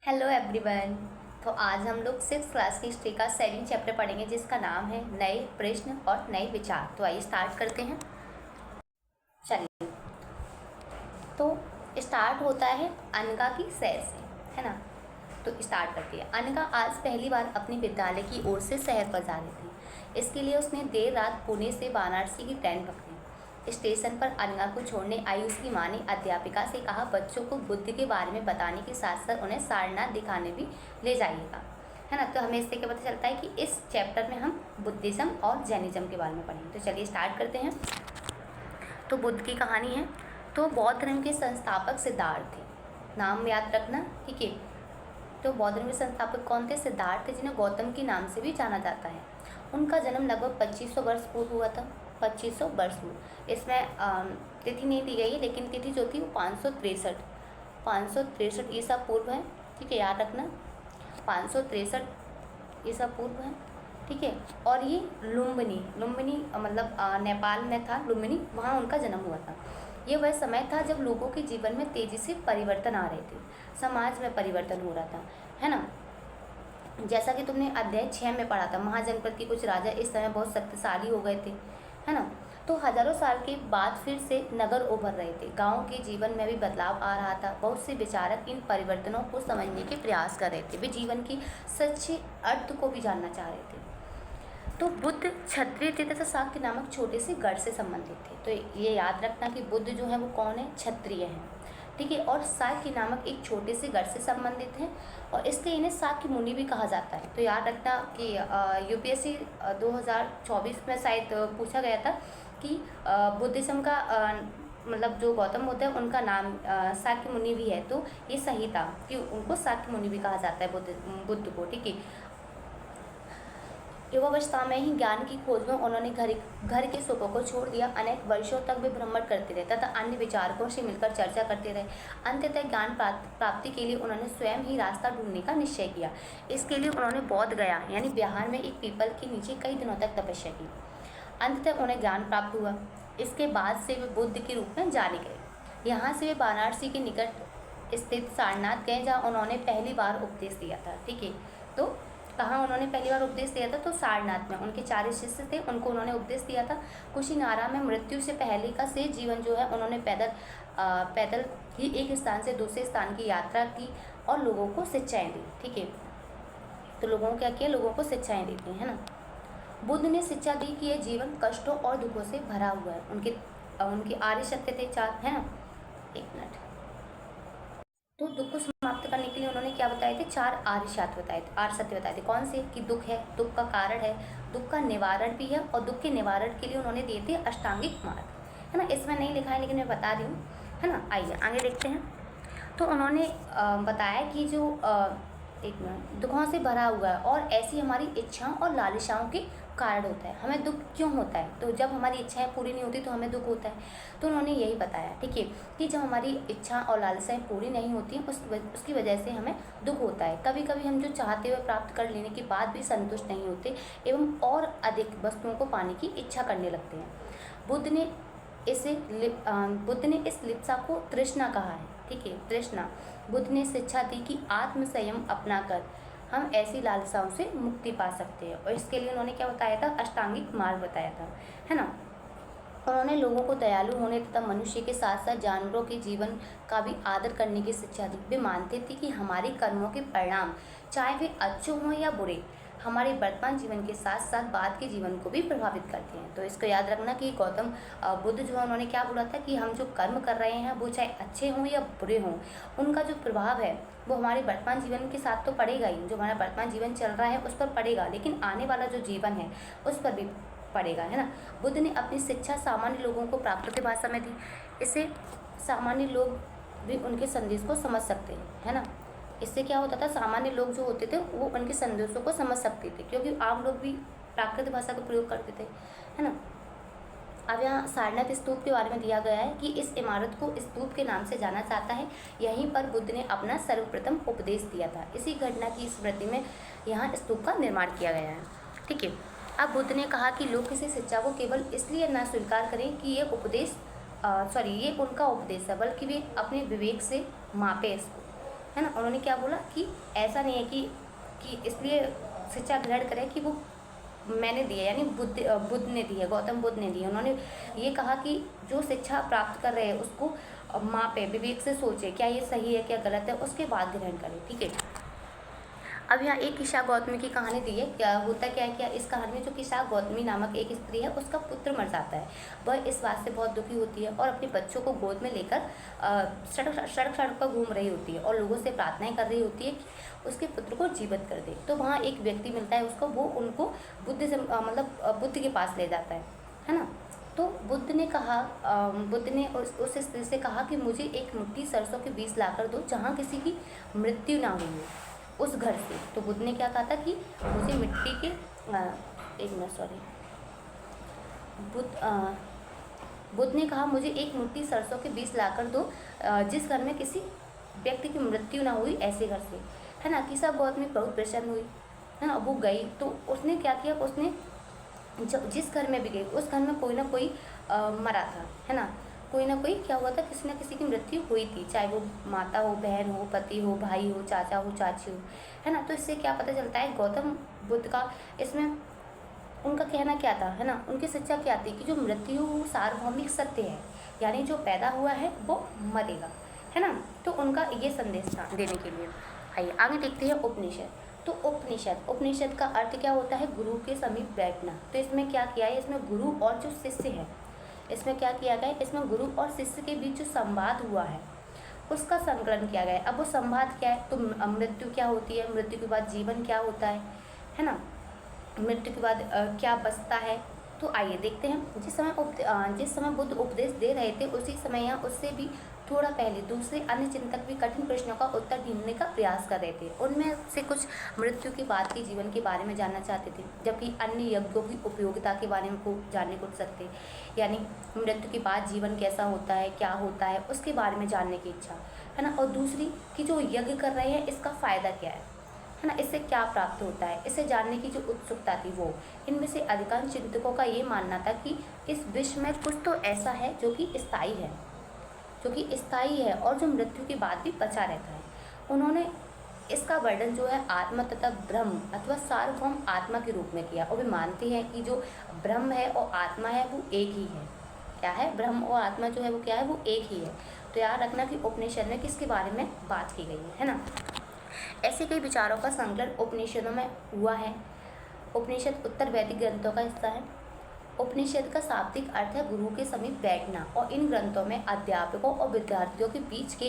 Hello everyone. तो आज हम लोग 6th क्लास की हिस्ट्री का 7 चैप्टर पढ़ेंगे जिसका नाम है नए प्रश्न और नए विचार। तो आइए स्टार्ट करते हैं। चलिए, तो स्टार्ट होता है अनका की सैर से, है ना। तो स्टार्ट करते हैं। अनका आज पहली बार अपने विद्यालय की ओर से शहर पर जा रही थी। इसके लिए उसने देर रात पुणे से वाराणसी की ट्रेन पकड़ी। स्टेशन पर अनका को छोड़ने आई उसकी माँ ने अध्यापिका से कहा, बच्चों को बुद्ध के बारे में बताने के साथ साथ उन्हें सारनाथ दिखाने भी ले जाइएगा, है ना। तो हमें इससे क्या पता चलता है कि इस चैप्टर में हम बुद्धिज़्म और जैनिज़्म के बारे में पढ़ेंगे। तो चलिए स्टार्ट करते हैं। तो बुद्ध की कहानी है। तो बौद्ध धर्म के संस्थापक सिद्धार्थ थे, नाम याद रखना, ठीक है। तो बौद्ध धर्म के संस्थापक कौन थे? सिद्धार्थ थे, जिन्हें गौतम के नाम से भी जाना जाता है। उनका जन्म लगभग 2500 वर्ष पूर्व हुआ था। 2500 वर्ष पूर्व। इसमें तिथि नहीं दी गई है, लेकिन तिथि जो थी वो 563 ईसा पूर्व है, ठीक है, याद रखना। 563 ईसा पूर्व है, ठीक है। और ये लुम्बिनी लुम्बिनी मतलब नेपाल में था लुम्बिनी, वहाँ उनका जन्म हुआ था। ये वह समय था जब लोगों के जीवन में तेज़ी से परिवर्तन आ रहे थे, समाज में परिवर्तन हो रहा था, है ना। जैसा कि तुमने अध्याय 6 में पढ़ा था, महाजनपद के कुछ राजा इस समय बहुत शक्तिशाली हो गए थे, है ना। तो हजारों साल के बाद फिर से नगर उभर रहे थे। गाँव के जीवन में भी बदलाव आ रहा था। बहुत से विचारक इन परिवर्तनों को समझने के प्रयास कर रहे थे। वे जीवन की सच्चे अर्थ को भी जानना चाह रहे थे। तो बुद्ध क्षत्रिय थे तथा शाक्य नामक छोटे से गढ़ से संबंधित थे। तो ये याद रखना कि बुद्ध जो है वो कौन है? क्षत्रिय हैं, ठीक है। और शाक्य नामक एक छोटे से गढ़ से संबंधित हैं, और इसलिए इन्हें शाक्य मुनि भी कहा जाता है। तो याद रखना कि यूपीएससी 2024 में शायद पूछा गया था कि बुद्धिज्म का मतलब जो गौतम बुद्ध है उनका नाम शाक्य मुनि भी है। तो ये सही था कि उनको शाक्य मुनि भी कहा जाता है बुद्ध को, ठीक है। युवावस्था में ही ज्ञान की खोज में उन्होंने घर के सुखों को छोड़ दिया। अनेक वर्षों तक वे भ्रमण करते रहे तथा अन्य विचारकों से मिलकर चर्चा करते रहे। अंततः ज्ञान प्राप्ति के लिए उन्होंने स्वयं ही रास्ता ढूंढने का निश्चय किया। इसके लिए उन्होंने बौद्ध गया यानी बिहार में एक पीपल के नीचे कई दिनों तक तपस्या की। अंततः उन्हें ज्ञान प्राप्त हुआ। इसके बाद से वे बुद्ध के रूप में जाने गए। यहाँ से वे वाराणसी के निकट स्थित सारनाथ गए, जहाँ उन्होंने पहली बार उपदेश दिया था, ठीक है। तो कहाँ उन्होंने पहली बार उपदेश दिया था? तो सारनाथ में। उनके 4 शिष्य थे, उनको उन्होंने उपदेश दिया था। कुशीनारा में मृत्यु से पहले का शेष जीवन जो है उन्होंने पैदल ही एक स्थान से दूसरे स्थान की यात्रा की और लोगों को शिक्षाएं दी, ठीक है। तो लोगों को क्या किया? लोगों को शिक्षाएं दी थी, है ना। बुद्ध ने शिक्षा दी कि यह जीवन कष्टों और दुखों से भरा हुआ है। उनके आर्य सत्य थे 4, है ना। एक मिनट। तो दुख को समाप्त करने के लिए उन्होंने क्या बताए थे? 4 आर्य सत्य बताए थे। कौन से? कि दुख है, दुख का कारण है, दुख का निवारण भी है, और दुख के निवारण के लिए उन्होंने दिए थे अष्टांगिक मार्ग, है ना। इसमें नहीं लिखा है लेकिन मैं बता रही हूँ, है ना। आइए आगे देखते हैं। तो उन्होंने बताया कि जो एक मिनट, दुखों से भरा हुआ है और ऐसी हमारी इच्छाओं और लालसाओं के कारण होता है। हमें दुख क्यों होता है? तो जब हमारी इच्छाएं पूरी नहीं होती तो हमें दुख होता है। तो उन्होंने यही बताया, ठीक है, कि जब हमारी इच्छा और लालसाएं पूरी नहीं होती उसकी वजह से हमें दुख होता है। कभी कभी हम जो चाहते हुए प्राप्त कर लेने के बाद भी संतुष्ट नहीं होते एवं और अधिक वस्तुओं को पाने की इच्छा करने लगते हैं। बुद्ध ने इस लिप्सा को तृष्णा कहा है, ठीक है, तृष्णा। बुद्ध ने शिक्षा दी कि आत्म संयम अपनाकर हम ऐसी लालसाओं से मुक्ति पा सकते हैं, और इसके लिए उन्होंने क्या बताया था? अष्टांगिक मार्ग बताया था, है ना। उन्होंने लोगों को दयालु होने तथा मनुष्य के साथ साथ जानवरों के जीवन का भी आदर करने की शिक्षा दी। वे मानते थे कि हमारे कर्मों के परिणाम, चाहे वे अच्छे हों या बुरे, हमारे वर्तमान जीवन के साथ साथ बाद के जीवन को भी प्रभावित करते हैं। तो इसको याद रखना कि गौतम बुद्ध जो है उन्होंने क्या बोला था कि हम जो कर्म कर रहे हैं वो चाहे अच्छे हों या बुरे हों, उनका जो प्रभाव है वो हमारे वर्तमान जीवन के साथ तो पड़ेगा ही। जो हमारा वर्तमान जीवन चल रहा है उस पर पड़ेगा, लेकिन आने वाला जो जीवन है उस पर भी पड़ेगा, है ना। बुद्ध ने अपनी शिक्षा सामान्य लोगों को प्राकृतिक भाषा में दी। इससे सामान्य लोग भी उनके संदेश को समझ सकते हैं, है ना। इससे क्या होता था? सामान्य लोग जो होते थे वो उनके संदेशों को समझ सकते थे, क्योंकि आम लोग भी प्राकृतिक भाषा का प्रयोग करते थे, है ना। अब यहाँ सारनाथ स्तूप के बारे में दिया गया है कि इस इमारत को स्तूप के नाम से जाना जाता है। यहीं पर बुद्ध ने अपना सर्वप्रथम उपदेश दिया था। इसी घटना की स्मृति में यहाँ स्तूप का निर्माण किया गया है, ठीक है। अब बुद्ध ने कहा कि लोग किसी शिक्षा को केवल इसलिए न स्वीकार करें कि ये उनका उपदेश है, बल्कि वे अपने विवेक से मापें इसको। है ना। उन्होंने क्या बोला कि ऐसा नहीं है कि इसलिए शिक्षा ग्रहण करें कि वो मैंने दी है, यानी बुद्ध ने दी है, गौतम बुद्ध ने दी है। उन्होंने ये कहा कि जो शिक्षा प्राप्त कर रहे हैं उसको मापे, विवेक से सोचे क्या ये सही है क्या गलत है, उसके बाद ग्रहण करें। ठीक है। अब यहाँ एक किशा गौतमी की कहानी दी है। क्या होता क्या है, क्या इस कहानी में जो किशा गौतमी नामक एक स्त्री है उसका पुत्र मर जाता है। वह इस बात से बहुत दुखी होती है और अपने बच्चों को गोद में लेकर सड़क पर घूम रही होती है और लोगों से प्रार्थनाएं कर रही होती है कि उसके पुत्र को जीवित कर दे। तो वहाँ एक व्यक्ति मिलता है उसको, वो उनको बुद्ध के पास ले जाता है ना। तो बुद्ध ने उस स्त्री से कहा कि मुझे एक मुट्ठी सरसों के बीज लाकर दो जहाँ किसी की मृत्यु ना हुई हो उस घर से। तो बुद्ध ने क्या कहा था कि मुझे मिट्टी के बुद्ध ने कहा मुझे एक मुट्ठी सरसों के बीज लाकर दो जिस घर में किसी व्यक्ति की मृत्यु ना हुई, ऐसे घर से, है ना। किसा गौतमी बहुत प्रसन्न हुई, है ना। वो गई तो उसने क्या किया, उसने जिस घर में भी गई उस घर में कोई ना कोई मरा था, है ना। कोई ना कोई क्या हुआ था, किसी न किसी की मृत्यु हुई थी, चाहे वो माता हो, बहन हो, पति हो, भाई हो, चाचा हो, चाची हो, है ना। तो इससे क्या पता चलता है गौतम बुद्ध का इसमें उनका कहना क्या था, है ना। उनकी शिक्षा क्या थी कि जो मृत्यु वो सार्वभौमिक सत्य है, यानी जो पैदा हुआ है वो मरेगा, है ना। तो उनका ये संदेश था देने के लिए। आइए आगे देखते हैं उपनिषद। तो उपनिषद का अर्थ क्या होता है, गुरु के समीप बैठना। तो इसमें क्या किया है, इसमें गुरु और जो शिष्य है, इसमें क्या किया गया है, इसमें गुरु और शिष्य के बीच जो संवाद हुआ है उसका संकलन किया गया है। अब वो संवाद क्या है, तो मृत्यु क्या होती है, मृत्यु के बाद जीवन क्या होता है ना। मृत्यु के बाद क्या बचता है। तो आइए देखते हैं। जिस समय बुद्ध उपदेश दे रहे थे उसी समय या उससे भी थोड़ा पहले दूसरे अन्य चिंतक भी कठिन प्रश्नों का उत्तर ढूंढने का प्रयास कर रहे थे। उनमें से कुछ मृत्यु के बाद के जीवन के बारे में जानना चाहते थे, जबकि अन्य यज्ञों की उपयोगिता के बारे में को जानने को उत्सुक थे, यानी मृत्यु के बाद जीवन कैसा होता है, क्या होता है, उसके बारे में जानने की इच्छा, है ना। और दूसरी कि जो यज्ञ कर रहे हैं इसका फ़ायदा क्या है ना, इससे क्या प्राप्त होता है, इसे जानने की जो उत्सुकता थी वो। इनमें से अधिकांश चिंतकों का ये मानना था कि इस विश्व में कुछ तो ऐसा है जो कि स्थायी है और जो मृत्यु के बाद भी बचा रहता है। उन्होंने इसका वर्णन जो है आत्मा तथा ब्रह्म अथवा सार्वभौम आत्मा के रूप में किया, और वे मानते हैं कि जो ब्रह्म है और आत्मा है वो एक ही है। क्या है, ब्रह्म और आत्मा जो है वो क्या है, वो एक ही है। तो याद रखना कि उपनिषद में किसके बारे में बात की गई है ना। ऐसे कई विचारों का संकलन उपनिषदों में हुआ है। उपनिषद उत्तर वैदिक ग्रंथों का हिस्सा है। उपनिषद का शाब्दिक अर्थ है गुरु के समीप बैठना, और इन ग्रंथों में अध्यापकों और विद्यार्थियों के बीच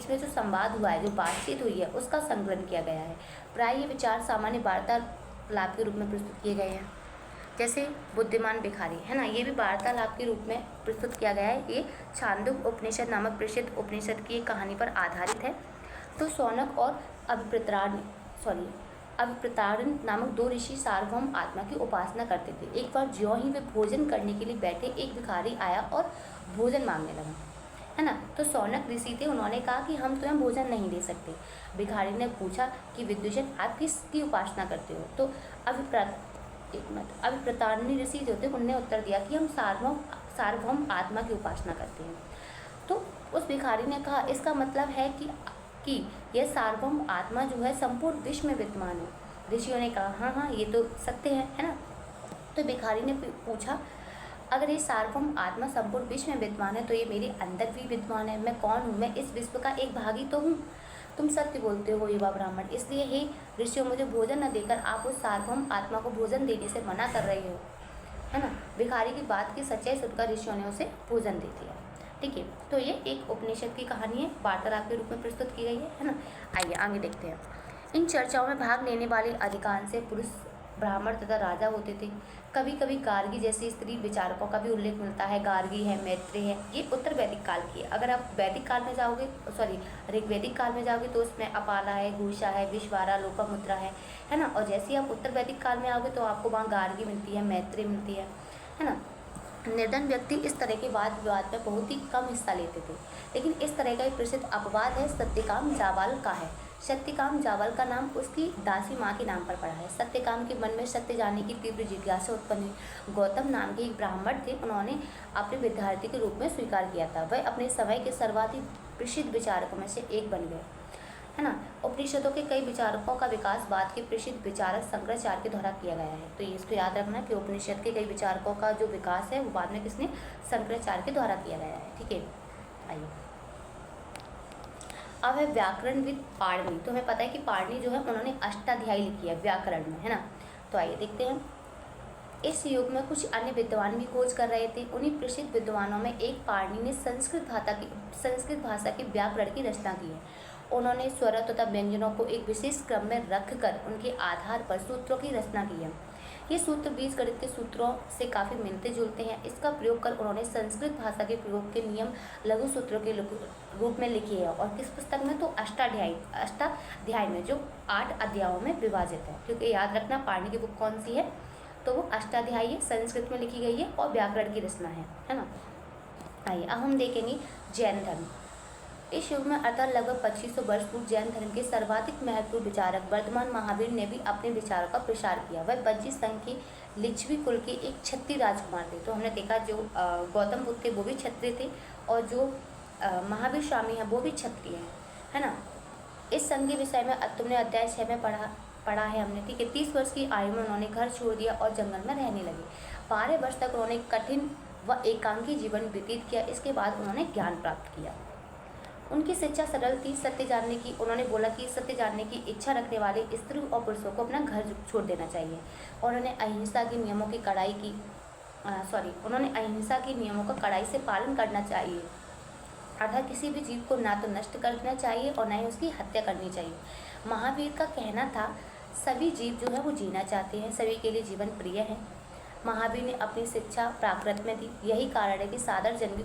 में जो संवाद हुआ है, जो बातचीत हुई है, उसका संकलन किया गया है। प्राय ये विचार सामान्य वार्तालाप के रूप में प्रस्तुत किए गए हैं, जैसे बुद्धिमान भिखारी, है ना, ये भी वार्तालाप के रूप में प्रस्तुत किया गया है। ये छांदोग्य उपनिषद नामक प्रसिद्ध उपनिषद की एक कहानी पर आधारित है। तो शौनक और अभिप्रतारण नामक दो ऋषि सार्वभौम आत्मा की उपासना करते थे। एक बार ज्यों ही वे भोजन करने के लिए बैठे, एक भिखारी आया और भोजन मांगने लगा, है ना। तो शौनक ऋषि थे, उन्होंने कहा कि हम तुम्हें भोजन नहीं दे सकते। भिखारी ने पूछा कि विद्वजन आप किसकी उपासना करते हो। तो अभिप्रतारणी ऋषि जो थे उनने उत्तर दिया कि हम सार्वभौम आत्मा की उपासना करते हैं। तो उस भिखारी ने कहा इसका मतलब है कि यह सार्वभौम आत्मा जो है संपूर्ण विश्व में विद्यमान है। ऋषियों ने कहा हाँ ये तो सत्य है ना। तो भिखारी ने पूछा अगर ये सार्वभौम आत्मा संपूर्ण विश्व में विद्यमान है तो ये मेरे अंदर भी विद्यमान है। मैं कौन हूँ, मैं इस विश्व का एक भाग ही तो हूँ। तुम सत्य बोलते हो युवा ब्राह्मण, इसलिए हे ऋषियों मुझे भोजन न देकर आप उस सार्वभौम आत्मा को भोजन देने से मना कर रहे हो, है ना। भिखारी की बात की सच्चाई सुनकर ऋषियों ने उसे भोजन दे दिया। ठीक है, तो ये एक उपनिषद की कहानी है, वार्तालाप के रूप में प्रस्तुत की गई है ना। आइए आगे देखते हैं। इन चर्चाओं में भाग लेने वाले अधिकांश पुरुष ब्राह्मण तथा राजा होते थे। कभी कभी गार्गी जैसी स्त्री विचारकों का भी उल्लेख मिलता है। गार्गी है, मैत्रेय है, ये उत्तर वैदिक काल की है। अगर आप वैदिक काल में जाओगे, ऋग्वैदिक काल में जाओगे तो उसमें अपाला है, घूषा है, विश्वारा, लोपामुद्रा है ना। और जैसे ही आप उत्तर वैदिक काल में आओगे तो आपको वहाँ गार्गी मिलती है, मैत्रेय मिलती है ना। निर्धन व्यक्ति इस तरह के वाद विवाद में बहुत ही कम हिस्सा लेते थे। लेकिन इस तरह का एक प्रसिद्ध अपवाद है सत्यकाम जाबाल का है। सत्यकाम जाबाल का नाम उसकी दासी माँ के नाम पर पड़ा है। सत्यकाम के मन में सत्य जानने की तीव्र जिज्ञासा उत्पन्न हुई। गौतम नाम के एक ब्राह्मण थे, उन्होंने अपने विद्यार्थी के रूप में स्वीकार किया था। वह अपने समय के सर्वाधिक प्रसिद्ध विचारकों में से एक बन गए, है ना। उपनिषदों के कई विचारकों का विकास बाद के प्रसिद्ध विचारक शंकराचार्य के द्वारा किया गया है। तो ये इसको याद रखना कि उपनिषद के कई विचारकों का जो विकास है वो बाद में किसने, शंकराचार्य के द्वारा किया गया है। ठीक है, आइए अब है व्याकरणविद पाणिनि। तो हमें पता है कि पाणिनि जो है उन्होंने अष्टाध्यायी लिखी है व्याकरण में, है ना। तो आइए देखते हैं। इस युग में कुछ अन्य विद्वान भी खोज कर रहे थे। उन्हीं प्रसिद्ध विद्वानों में एक पाणिनि ने संस्कृत भाषा के व्याकरण की रचना की है। उन्होंने स्वरों तथा व्यंजनों को एक विशेष क्रम में रखकर उनके आधार पर सूत्रों की रचना की है। ये सूत्र बीजगणित के सूत्रों से काफ़ी मिलते जुलते हैं। इसका प्रयोग कर उन्होंने संस्कृत भाषा के प्रयोग के नियम लघु सूत्रों के रूप में लिखे हैं। और किस पुस्तक में, तो अष्टाध्यायी में, जो 8 अध्यायों में विभाजित है। क्योंकि याद रखना पाणिनि की बुक कौन सी है, तो वो अष्टाध्यायी है, संस्कृत में लिखी गई है और व्याकरण की रचना है ना। आइए अब हम देखेंगे जैन धर्म। इस युग में अर्थात लगभग 2500 वर्ष पूर्व जैन धर्म के सर्वाधिक महत्वपूर्ण विचारक वर्तमान महावीर ने भी अपने विचारों का प्रसार किया। वह वज्जी संघ के लिच्छवी कुल के एक क्षत्रिय राजकुमार थे। तो हमने देखा जो गौतम बुद्ध थे वो भी क्षत्रिय थे और जो महावीर स्वामी हैं वो भी क्षत्रिय हैं, है ना। इस संघ के विषय में तुमने अध्याय 6 में पढ़ा है हमने। ठीक है, 30 वर्ष की आयु में उन्होंने घर छोड़ दिया और जंगल में रहने लगे। 12 वर्ष तक उन्होंने कठिन व एकांकी जीवन व्यतीत किया। इसके बाद उन्होंने ज्ञान प्राप्त किया। उनकी शिक्षा सरल थी। सत्य जानने की, उन्होंने बोला कि सत्य जानने की इच्छा रखने वाले स्त्री और पुरुषों को अपना घर छोड़ देना चाहिए। उन्होंने अहिंसा के नियमों का कड़ाई से पालन करना चाहिए। अर्थात किसी भी जीव को ना तो नष्ट करना चाहिए और ना ही उसकी हत्या करनी चाहिए। महावीर का कहना था सभी जीव जो है वो जीना चाहते हैं, सभी के लिए जीवन प्रिय है। महावीर ने अपनी शिक्षा प्राकृत में दी। यही कारण है कि साधारण जन भी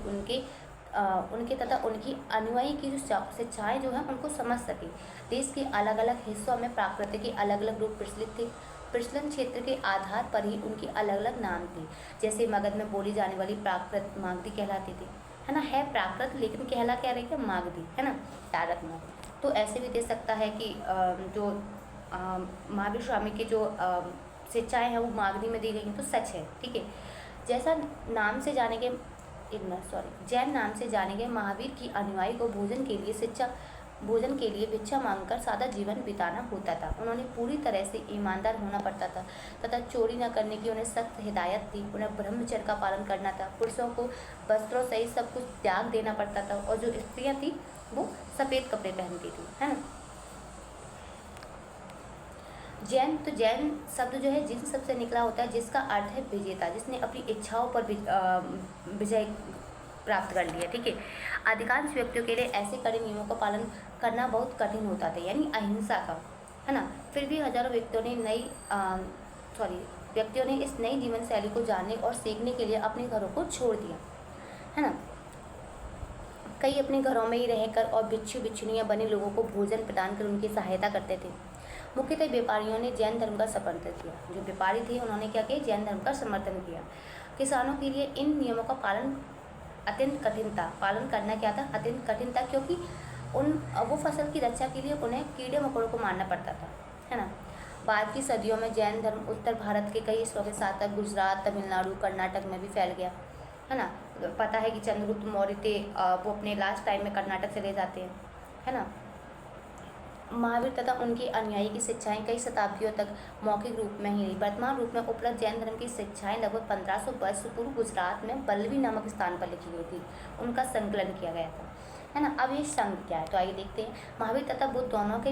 उनके तथा उनकी अनुयायी की जो शिक्षाएँ जो हैं उनको समझ सके। देश के अलग अलग हिस्सों में प्राकृत के अलग अलग रूप प्रचलित थे। प्रचलन क्षेत्र के आधार पर ही उनकी अलग अलग नाम थे। जैसे मगध में बोली जाने वाली प्राकृत मागधी कहलाती थी, है ना। है प्राकृत लेकिन कहला क्या रही है, मागधी, है ना, तारक में। तो ऐसे भी दे सकता है कि जो महावीर स्वामी की जो शिक्षाएँ हैं वो मागधी में दी गई हैं, तो सच है। ठीक है, जैसा नाम से जाने के जैन नाम से जाने गए महावीर की अनुयायी को भोजन के लिए भिक्षा मांगकर सादा जीवन बिताना होता था। उन्होंने पूरी तरह से ईमानदार होना पड़ता था तथा चोरी न करने की उन्हें सख्त हिदायत थी। उन्हें ब्रह्मचर्य का पालन करना था। पुरुषों को वस्त्रों सहित सब कुछ त्याग देना पड़ता था और जो स्त्रियां थी वो सफ़ेद कपड़े पहनती थी, है ना। जैन शब्द जो है जिन शब्द से निकला होता है, जिसका अर्थ है विजेता, जिसने अपनी इच्छाओं पर विजय प्राप्त कर लिया। ठीक है, अधिकांश व्यक्तियों के लिए ऐसे कड़े नियमों का पालन करना बहुत कठिन होता था, यानी अहिंसा का, है ना। फिर भी हजारों व्यक्तियों ने इस नई जीवन शैली को जानने और सीखने के लिए अपने घरों को छोड़ दिया, है ना। कई अपने घरों में ही रहकर और बिच्छुनियाँ बने लोगों को भोजन प्रदान कर उनकी सहायता करते थे। मुख्यतः व्यापारियों ने जैन धर्म का समर्थन किया। जो व्यापारी थे उन्होंने क्या किया, जैन धर्म का समर्थन किया। किसानों के लिए इन नियमों का पालन करना क्या था, अत्यंत कठिन था, क्योंकि वो फसल की रक्षा के लिए उन्हें कीड़े मकोड़ों को मारना पड़ता था, है ना। बाद की सदियों में जैन धर्म उत्तर भारत के कई हिस्सों के साथ साथ गुजरात, तमिलनाडु, कर्नाटक में भी फैल गया, है ना। पता है कि चंद्रगुप्त मौर्य थे, वो अपने लास्ट टाइम में कर्नाटक चले जाते हैं, है ना। महावीर तथा उनके अनुयायी की शिक्षाएं कई शताब्दियों तक मौखिक रूप में ही रही। वर्तमान रूप में उपलब्ध जैन धर्म की शिक्षाएं लगभग 1500 वर्ष पूर्व गुजरात में बल्लवी नामक स्थान पर लिखी गई थी। उनका संकलन किया गया था, है ना। अब ये संघ क्या है, तो आइए देखते हैं। महावीर तथा बुद्ध दोनों का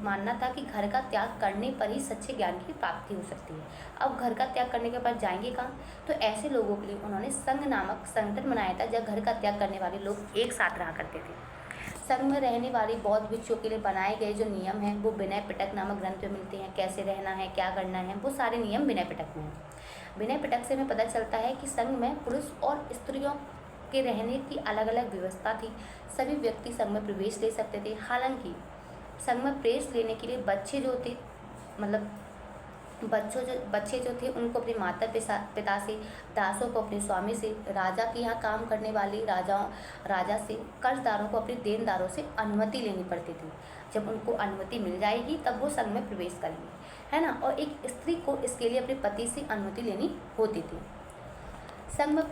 मानना था कि घर का त्याग करने पर ही सच्चे ज्ञान की प्राप्ति हो सकती है। अब घर का त्याग करने के बाद जाएंगे कहाँ, तो ऐसे लोगों के लिए उन्होंने संघ नामक संगठन बनाया था, जहाँ घर का त्याग करने वाले लोग एक साथ रहा करते थे। संघ में रहने वाली बौद्ध भिक्षुओं के लिए बनाए गए जो नियम हैं वो विनय पिटक नामक ग्रंथ में मिलते हैं। कैसे रहना है, क्या करना है, वो सारे नियम विनय पिटक में हैं। विनय पिटक से हमें पता चलता है कि संघ में पुरुष और स्त्रियों के रहने की अलग अलग व्यवस्था थी। सभी व्यक्ति संघ में प्रवेश ले सकते थे। हालांकि संघ में प्रवेश लेने के लिए बच्चे जो थे उनको अपने माता पिता से, दासों को अपने स्वामी से, राजा के यहाँ काम करने वाले राजा से, कर्जदारों को अपने देनदारों से अनुमति लेनी पड़ती थी। जब उनको अनुमति मिल जाएगी तब वो संघ में प्रवेश करेंगे, है ना। और एक स्त्री को इसके लिए अपने पति से अनुमति लेनी होती थी। संघ में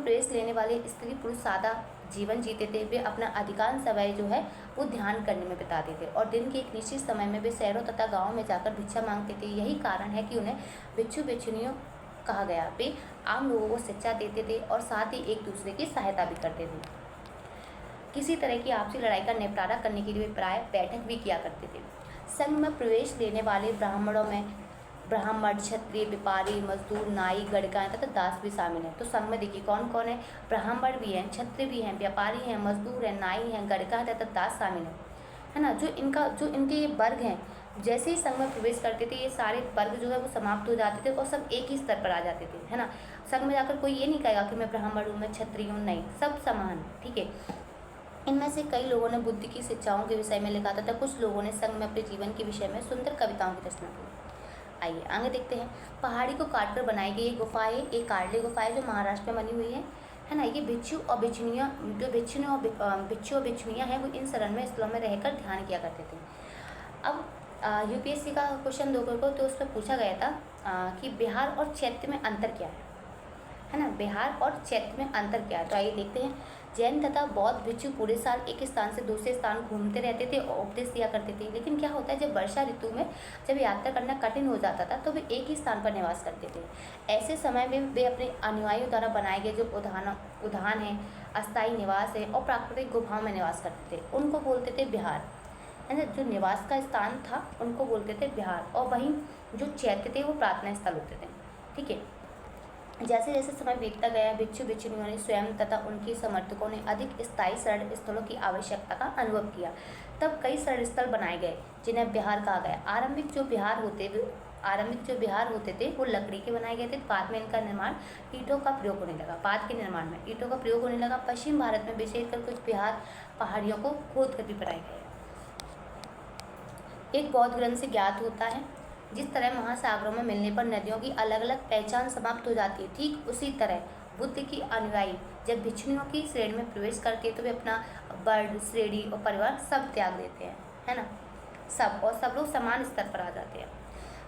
प्रवेश लेने वाले स्त्री पुरुष सादा जीवन जीते थे, वे अपना अधिकांश समय जो है वो ध्यान करने में बिताते थे और दिन के एक निश्चित समय में वे शहरों तथा गाँव में जाकर भिक्षा मांगते थे। यही कारण है कि उन्हें भिक्षु भिक्षुणियों कहा गया। वे आम लोगों को शिक्षा देते थे और साथ ही एक दूसरे की सहायता भी करते थे। किसी तरह की आपसी लड़ाई का निपटारा करने के लिए वे प्राय बैठक भी किया करते थे। संघ में प्रवेश लेने वाले ब्राह्मणों में ब्राह्मण, क्षत्रिय, व्यापारी, मजदूर, नाई, गणिका तथा दास भी शामिल हैं। तो संघ में देखिए कौन कौन है, ब्राह्मण भी हैं, क्षत्रिय भी हैं, व्यापारी हैं, मजदूर हैं, नाई हैं, गणिका तथा दास शामिल हैं, है ना। जो इनके ये वर्ग हैं, जैसे ही संघ में प्रवेश करते थे ये सारे वर्ग जो है वो समाप्त हो जाते थे और सब एक ही स्तर पर आ जाते थे, है ना। संघ में जाकर कोई ये नहीं कहेगा कि मैं ब्राह्मण हूँ, मैं क्षत्रिय हूँ, नहीं, सब समान, ठीक है। इनमें से कई लोगों ने बुद्धि की शिक्षाओं के विषय में लिखा तथा कुछ लोगों ने संघ में अपने जीवन के विषय में सुंदर कविताओं की रचना की। आइए आगे देखते हैं। पहाड़ी को काटकर बनाई गई एक गुफा है, एक कार्ले गुफा है जो महाराष्ट्र में बनी हुई है ना। ये भिक्षु और भिक्षुणियाँ भिक्षु और भिक्षुणियाँ हैं वो इन शरण में स्थलों में रहकर ध्यान किया करते थे। अब यूपीएससी का क्वेश्चन 2 को तो उस पर पूछा गया था कि बिहार और चैत्य में अंतर क्या है ना। बिहार और चैत्य में अंतर क्या है, तो आइए देखते हैं। जैन तथा बौद्ध भिक्षु पूरे साल एक स्थान से दूसरे स्थान घूमते रहते थे और उपदेश दिया करते थे। लेकिन क्या होता है, जब वर्षा ऋतु में जब यात्रा करना कठिन हो जाता था तो वे एक ही स्थान पर निवास करते थे। ऐसे समय में वे अपने अनुयायियों द्वारा बनाए गए जो उद्यान है, अस्थायी निवास है और प्राकृतिक गुफाओं में निवास करते थे, उनको बोलते थे विहार, है ना। जो निवास का स्थान था उनको बोलते थे विहार, और वहीं जो चैत्य थे वो प्रार्थना स्थल होते थे, ठीक है। जैसे जैसे समय बीतता गया भिक्षु भिक्षुणियों ने स्वयं तथा उनके समर्थकों ने अधिक स्थायी शरण स्थलों की आवश्यकता का अनुभव किया। तब कई शरण स्थल बनाए गए जिन्हें बिहार कहा गया। आरंभिक जो बिहार होते थे वो लकड़ी के बनाए गए थे। बाद में इनका निर्माण ईंटों का प्रयोग होने लगा। बाद के निर्माण में ईंटों का प्रयोग होने लगा। पश्चिम भारत में विशेषकर कुछ बिहार पहाड़ियों को खोद कर भी बनाए गए। एक बौद्ध ग्रंथ से ज्ञात होता है, जिस तरह महासागरों में मिलने पर नदियों की अलग अलग पहचान समाप्त हो जाती है, ठीक उसी तरह बुद्ध की अनुयायी जब भिक्षुणियों की श्रेणी में प्रवेश करते हैं तो वे अपना वर्ण, श्रेणी और परिवार सब त्याग देते हैं, है ना। सब लोग समान स्तर पर आ जाते हैं।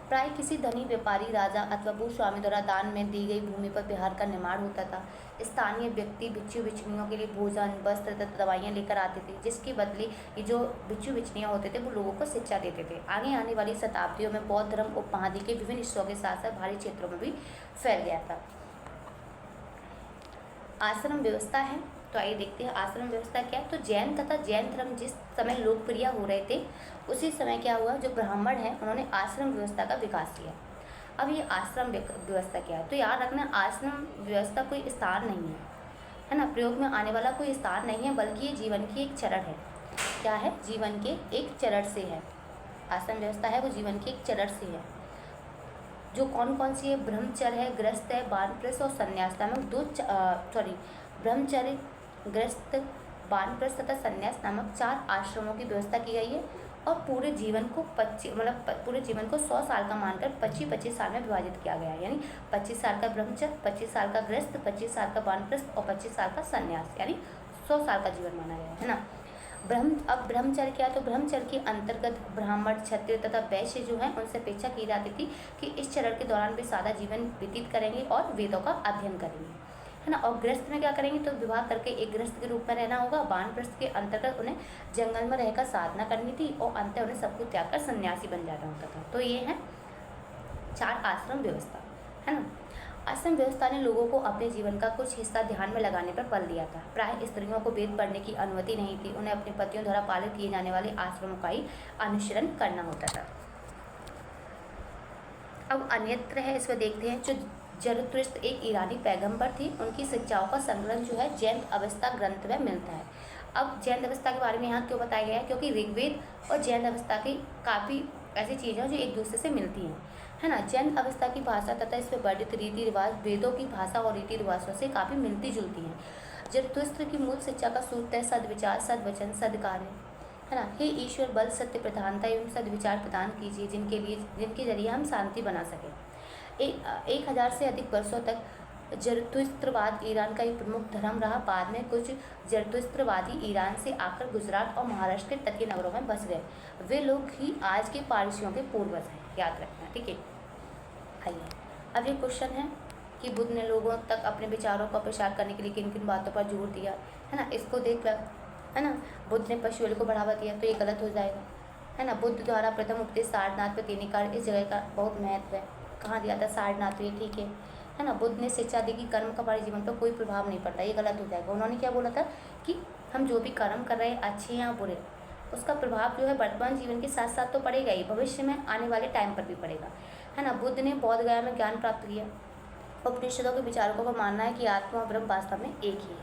प्राय किसी धनी व्यापारी, राजा अथवा भूस्वामी द्वारा दान में दी गई भूमि पर बिहार का निर्माण होता था। स्थानीय व्यक्ति भिक्षु भिक्षुणियों के लिए भोजन, वस्त्र तथा दवाइयाँ लेकर आते थे, जिसके बदले ये जो भिक्षु भिक्षुणियाँ होते थे वो लोगों को शिक्षा देते थे। आगे आने वाली शताब्दियों में बौद्ध धर्म उपमहाद्वीप के विभिन्न हिस्सों के साथ साथ भारी क्षेत्रों में भी फैल गया था। आश्रम व्यवस्था है, तो आइए देखते हैं आश्रम व्यवस्था क्या है। तो जैन तथा जैन धर्म जिस समय लोकप्रिय हो रहे थे उसी समय क्या हुआ, जो ब्राह्मण हैं उन्होंने आश्रम व्यवस्था का विकास किया। अब ये आश्रम व्यवस्था क्या है, तो याद रखना आश्रम व्यवस्था कोई स्थान नहीं है ना, प्रयोग में आने वाला कोई स्थान नहीं है, बल्कि ये जीवन की एक चरण है। क्या है, जीवन के एक चरण से है। आश्रम व्यवस्था है वो जीवन के एक चरण से है। जो कौन कौन सी है, ब्रह्मचर्य है, गृहस्थ है, वानप्रस्थ और संन्यास नामक ब्रह्मचर्य, गृहस्थ, वानप्रस्थ तथा संन्यास नामक 4 आश्रमों की व्यवस्था की गई है। और पूरे जीवन को 100 साल का मानकर 25-25 साल में विभाजित किया गया है। यानी 25 साल का ब्रह्मचर्य, 25 साल का गृहस्थ, 25 साल का वानप्रस्थ और 25 साल का संन्यास, यानी 100 साल का जीवन माना गया है ना। अब ब्रह्मचर्य क्या है, तो ब्रह्मचर्य के अंतर्गत ब्राह्मण, क्षत्रिय तथा वैश्य जो हैं उनसे अपेक्षा की जाती थी कि इस चरण के दौरान वे सादा जीवन व्यतीत करेंगे और वेदों का अध्ययन करेंगे, है ना। और गृहस्थ में क्या करेंगे, तो विवाह करके एक गृहस्थ के रूप में रहना होगा। वानप्रस्थ के अंतर्गत उन्हें जंगल में रहकर साधना करनी थी और अंत उन्हें सब कुछ त्याग कर सन्यासी बन जाना होता था। तो ये है 4 आश्रम व्यवस्था, है ना। आश्रम व्यवस्था ने लोगों को अपने जीवन का कुछ हिस्सा ध्यान में लगाने पर बल दिया था। प्राय स्त्रियों को वेद पढ़ने की अनुमति नहीं थी, उन्हें अपने पतियों द्वारा पालित किए जाने वाले आश्रमों का ही अनुसरण करना होता था। अब अन्यत्र है, इसमें देखते हैं। जो जरथुस्त्र एक ईरानी पैगंबर थी, उनकी शिक्षाओं का संकलन जो है जैन अवस्था ग्रंथ में मिलता है। अब जैन अवस्था के बारे में यहाँ क्यों बताया गया है, क्योंकि ऋग्वेद और जैन अवस्था की काफ़ी ऐसी चीज़ें हैं जो एक दूसरे से मिलती हैं, है ना। जैन अवस्था की भाषा तथा इसमें वर्णित रीति रिवाज वेदों की भाषा और रीति रिवाजों से काफ़ी मिलती जुलती हैं। जरथुस्त्र की मूल शिक्षा का सूत्र है सद्विचार, सद्वचन, सद्कार्य, है ना। हे ईश्वर, बल, सत्य, प्रधानता एवं सद्विचार प्रदान कीजिए, जिनके जरिए हम शांति बना सकें। 1000 से अधिक वर्षों तक जरथुस्त्रवाद ईरान का एक प्रमुख धर्म रहा। बाद में कुछ जरथुस्त्रवादी ईरान से आकर गुजरात और महाराष्ट्र के तटीय नगरों में बस गए। वे लोग ही आज के पारसियों के पूर्वज हैं, याद रखना, ठीक है। आइए अब ये क्वेश्चन है कि बुद्ध ने लोगों तक अपने विचारों का प्रसार करने के लिए किन किन बातों पर जोर दिया, है ना। इसको देख कर, है ना, बुद्ध ने पशुबलि को बढ़ावा दिया तो ये गलत हो जाएगा, है ना। बुद्ध द्वारा प्रथम उपदेश सारनाथ में देने का इस जगह का बहुत महत्व है। कहाँ दिया था? सारनाथ में, ठीक है ना। बुद्ध ने शिक्षा दी कि कर्म का हमारे जीवन पर कोई प्रभाव नहीं पड़ता, ये गलत हो जाएगा। उन्होंने क्या बोला था कि हम जो भी कर्म कर रहे हैं, अच्छे या बुरे, उसका प्रभाव जो है वर्तमान जीवन के साथ साथ तो पड़ेगा ही, भविष्य में आने वाले टाइम पर भी पड़ेगा, है ना। बुद्ध ने बौद्ध गया में ज्ञान प्राप्त किया। उपनिषदों के विचारकों का मानना है कि आत्मा और ब्रह्म वास्तव में एक ही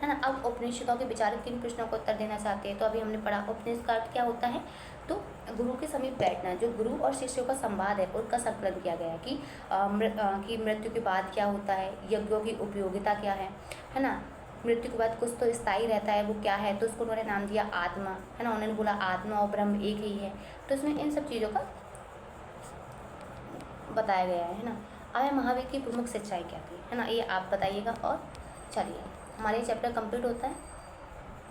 है ना। अब उपनिषदों के विचारक किन प्रश्नों को उत्तर देना चाहते हैं, तो अभी हमने पढ़ा उपनिषद का अर्थ क्या होता है, तो गुरु के समीप बैठना। जो गुरु और शिष्यों का संवाद है उसका संकलन किया गया है कि मृत्यु के बाद क्या होता है, यज्ञों की उपयोगिता क्या है ना। मृत्यु के बाद कुछ तो स्थायी रहता है, वो क्या है, तो उसको उन्होंने नाम दिया आत्मा, है ना। उन्होंने बोला आत्मा और ब्रह्म एक ही है, तो इसमें इन सब चीज़ों का बताया गया है ना। अब महावीर की प्रमुख शिक्षाएं क्या थी, है ना, ये आप बताइएगा। और चलिए हमारे चैप्टर कंप्लीट होता है।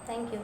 Thank you.